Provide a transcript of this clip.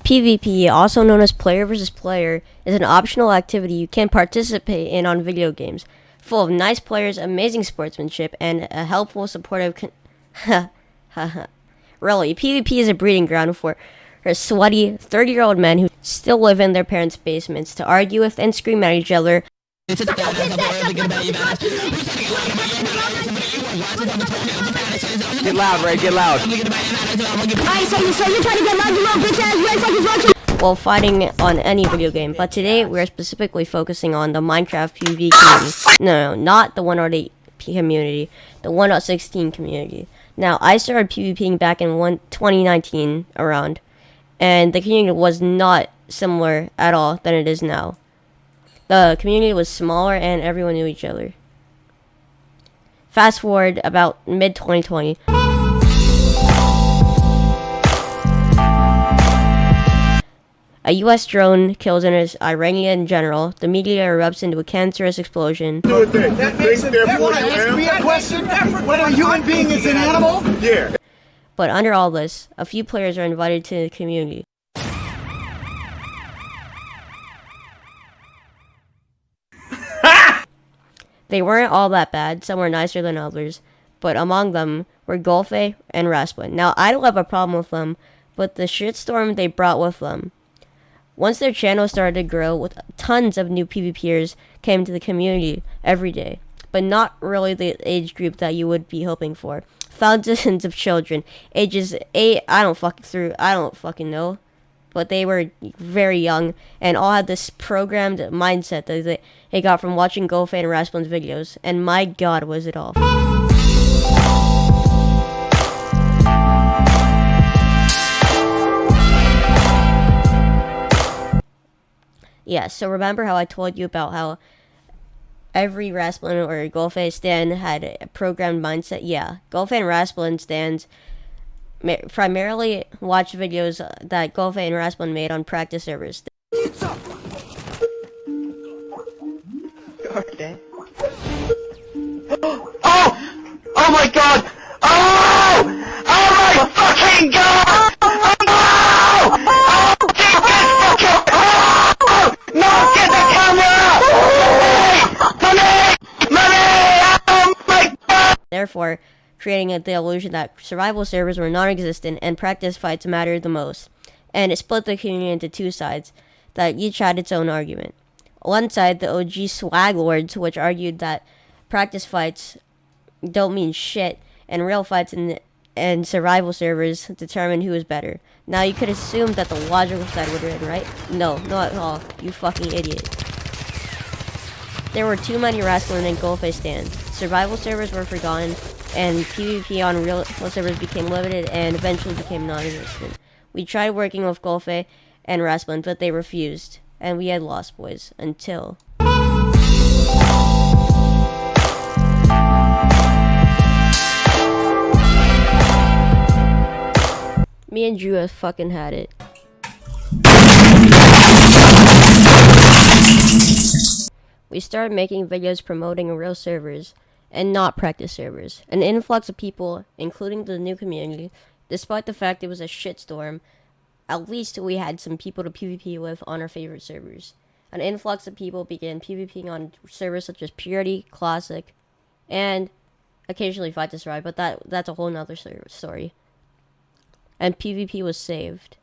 PvP, also known as player versus player, is an optional activity you can participate in on video games, full of nice players, amazing sportsmanship, and a helpful, supportive really, PvP is a breeding ground for sweaty 30-year-old men who still live in their parents' basements to argue with and scream at each other. Get loud, Ray, get loud. While fighting on any video game, but today we're specifically focusing on the Minecraft PvP community. No, not the 1.8 community, the 1.16 community. Now, I started PvPing back in 2019 around, and the community was not similar at all than it is now. The community was smaller and everyone knew each other. Fast forward about mid-2020. A US drone kills an Iranian general. The media erupts into a cancerous explosion. That makes him ask me a question? What, a human being is an animal? Yeah. But under all this, a few players are invited to the community. They weren't all that bad, some were nicer than others, but among them were Golfe and Rasplin. Now, I don't have a problem with them, but the shitstorm they brought with them. Once their channel started to grow, with tons of new PvPers came to the community every day, but not really the age group that you would be hoping for. Thousands of children, ages 8, I don't fucking know. But they were very young and all had this programmed mindset that they got from watching Golfe and Rasplin's videos. And my god, was it all. Yeah, so remember how I told you about how every Rasplin or Golfe stand had a programmed mindset? Yeah, Golfe and Rasplin stands primarily watch videos that Golfe and Rasplin made on practice servers. Okay. Oh my god! Oh my fucking god! No, get the camera! Money! Oh my god! Therefore, creating the illusion that survival servers were non-existent and practice fights mattered the most. And it split the community into two sides that each had its own argument. One side, the OG swag lords, which argued that practice fights don't mean shit, and real fights and survival servers determine who is better. Now, you could assume that the logical side would win, right? No, not at all. You fucking idiot. There were too many Rasplin and Golfe stands. Survival servers were forgotten, and PvP on real servers became limited and eventually became non-existent. We tried working with Golfe and Rasplin, but they refused, and we had lost boys until... me and Drew have fucking had it. We started making videos promoting real servers and not practice servers. An influx of people, including the new community, despite the fact it was a shitstorm, at least we had some people to PvP with on our favorite servers. An influx of people began PvPing on servers such as Purity, Classic, and occasionally Fight to Survive, but that's a whole nother story. And PvP was saved.